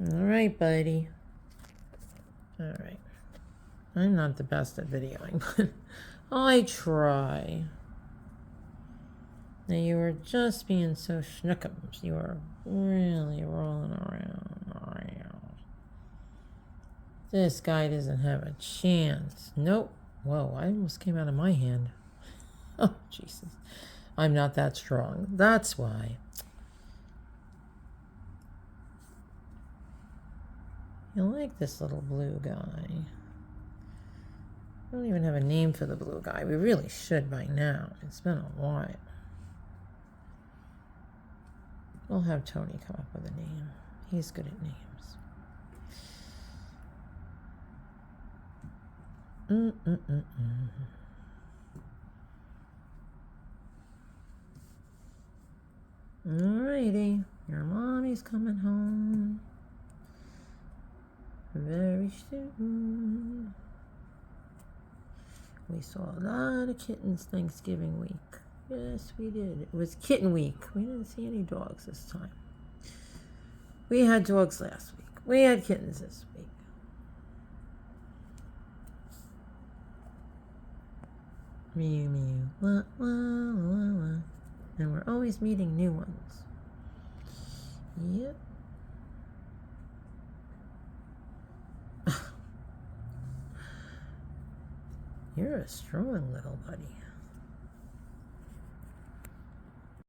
All right, buddy. All right. I'm not the best at videoing, but I try. Now you were just being so schnookums. You were really rolling around. This guy doesn't have a chance. Nope. Whoa, I almost came out of my hand. Oh, Jesus. I'm not that strong. That's why. You like this little blue guy. I don't even have a name for the blue guy. We really should by now. It's been a while. We'll have Tony come up with a name. He's good at names. Alrighty, your mommy's coming home very soon. We saw a lot of kittens Thanksgiving week. Yes, we did. It was kitten week. We didn't see any dogs this time. We had dogs last week. We had kittens this week. Mew, mew, wah, wah, wah, wah. And we're always meeting new ones. Yep. You're a strong little buddy.